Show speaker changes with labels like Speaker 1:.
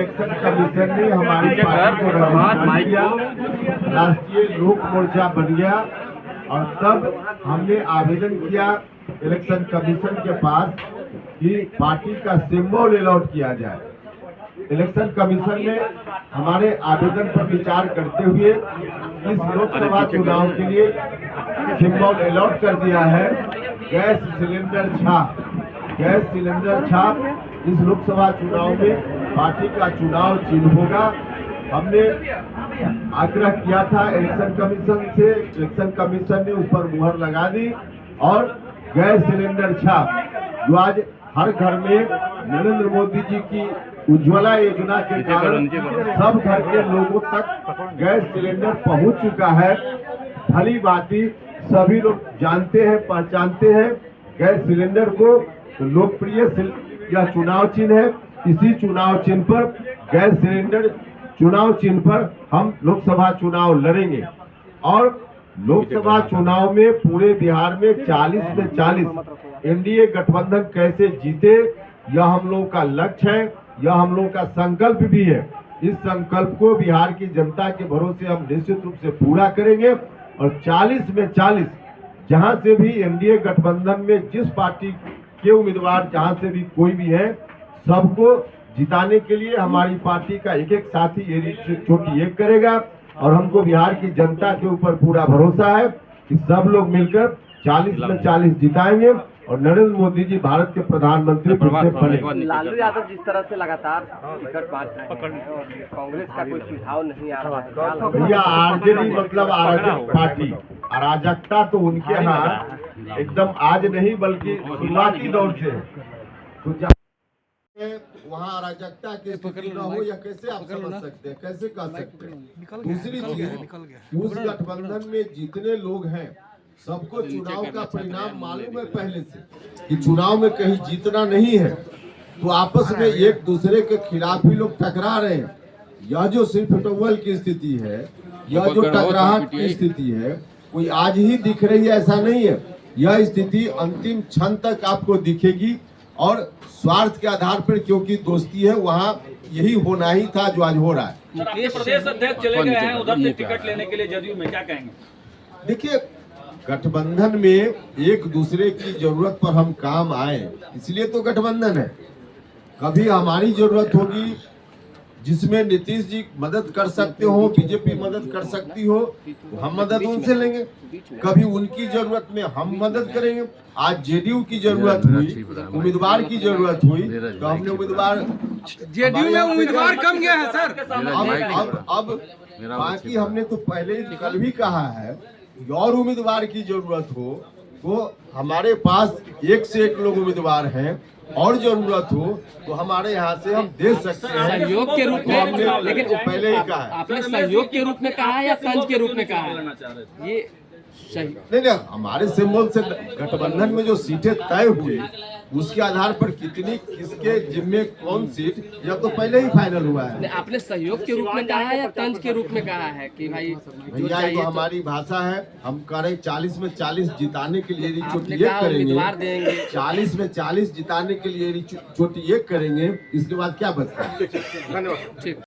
Speaker 1: Election commission ने हमारी party को रवाना किया, राष्ट्रीय लोक मोर्चा बन गया और तब हमने आवेदन किया इलेक्शन कमीशन के पास कि पार्टी का सिंबल अलॉट किया जाए। इलेक्शन कमीशन ने हमारे आवेदन पर विचार करते हुए इस लोकसभा चुनाव के लिए सिंबल अलॉट कर दिया है गैस सिलेंडर छाप। गैस सिलेंडर छाप इस लोकसभा चुनाव में पार्टी का चुनाव चिन्ह होगा। हमने आग्रह किया था इलेक्शन कमीशन से, इलेक्शन कमीशन ने उस पर मुहर लगा दी और गैस सिलेंडर छाप जो आज हर घर में नरेंद्र मोदी जी की उज्ज्वला योजना के कारण सब घर के लोगों तक गैस सिलेंडर पहुंच चुका है। भली भांति सभी लोग जानते हैं, पहचानते हैं गैस सिलेंडर को। लोकप्रिय यह चुनाव चिन्ह है। इसी चुनाव चिन्ह पर गैस सिलेंडर चुनाव चिन्ह पर हम लोकसभा चुनाव लड़ेंगे और लोकसभा चुनाव में पूरे बिहार में 40 में 40 एनडीए गठबंधन कैसे जीते, यह हम लोगों का लक्ष्य है, यह हम लोगों का संकल्प भी है। इस संकल्प को बिहार की जनता के भरोसे हम निश्चित रूप से पूरा करेंगे और 40 में 40 जहां से भी एनडीए गठबंधन में जिस पार्टी के उम्मीदवार जहां से भी कोई भी है, सबको जिताने के लिए हमारी पार्टी का एक एक साथी ये छोटी एक करेगा और हमको बिहार की जनता के ऊपर पूरा भरोसा है कि सब लोग मिलकर 40 में 40 जिताएंगे और नरेंद्र मोदी जी भारत के प्रधानमंत्री बने।
Speaker 2: लालू यादव जिस तरह से लगातार टिकट बांट रहे हैं और कांग्रेस का कोई सुझाव नहीं आ रहा है।
Speaker 1: भैया आरजेडी मतलब अराजक पार्टी, अराजकता तो उनके यहाँ एकदम आज नहीं बल्कि शुरुआती दौर से वहाँ अराजकता की स्थिति न हो या कैसे आप समझ सकते हैं, कैसे कह सकते हैं। दूसरी चीज, उस गठबंधन में जितने लोग हैं सबको चुनाव का परिणाम मालूम है पहले से कि चुनाव में कहीं जीतना नहीं है, तो आपस में एक दूसरे के खिलाफ ही लोग टकरा रहे हैं। यह जो सिर्फ टोवल की स्थिति है, यह जो टकराहट की स्थिति है, कोई आज ही दिख रही है ऐसा नहीं है। यह स्थिति अंतिम क्षण तक आपको दिखेगी और स्वार्थ के आधार पर क्योंकि दोस्ती है वहाँ यही होना ही था जो आज हो रहा है।
Speaker 3: प्रदेश अध्यक्ष चले गए हैं उधर से टिकट लेने के लिए जदयू में, क्या कहेंगे?
Speaker 1: देखिए, गठबंधन में एक दूसरे की जरूरत पर हम काम आए, इसलिए तो गठबंधन है। कभी हमारी जरूरत होगी जिसमें नीतीश जी मदद कर सकते हो, बीजेपी मदद कर सकती हो, तो हम मदद उनसे लेंगे। कभी उनकी जरूरत में हम मदद करेंगे। आज जेडीयू की जरूरत हुई, उम्मीदवार की जरूरत हुई, तो हमने उम्मीदवार,
Speaker 4: जेडीयू में उम्मीदवार कम गया है सर।
Speaker 1: अब बाकी हमने तो पहले ही कल भी कहा है, और उम्मीदवार की जरूरत हो तो हमारे पास एक से एक लोग उम्मीदवार हैं और जरूरत हो तो हमारे यहाँ से हम दे सकते हैं
Speaker 2: सहयोग के रूप में। लेकिन
Speaker 1: पहले ही कहा है,
Speaker 2: आपने सहयोग के रूप में कहा है या तंज के रूप में कहा है? ये सही
Speaker 1: नहीं, हमारे सिंबल से गठबंधन में जो सीटें तय हुई उसके आधार पर कितनी किसके जिम्मे कौन सीट, यह तो पहले ही फाइनल हुआ है।
Speaker 2: आपने सहयोग के रूप में कहा है या तंज के रूप में कहा है कि भाई जो चाहिए?
Speaker 1: तो हमारी भाषा है, हम कह रहे 40 में 40 जिताने के लिए चोटी एक
Speaker 2: उम्मीदवार
Speaker 1: करेंगे,
Speaker 2: देंगे।
Speaker 1: 40 में 40 जिताने के लिए चोटी एक करेंगे, इसके बाद क्या बचता है?
Speaker 2: ठीक।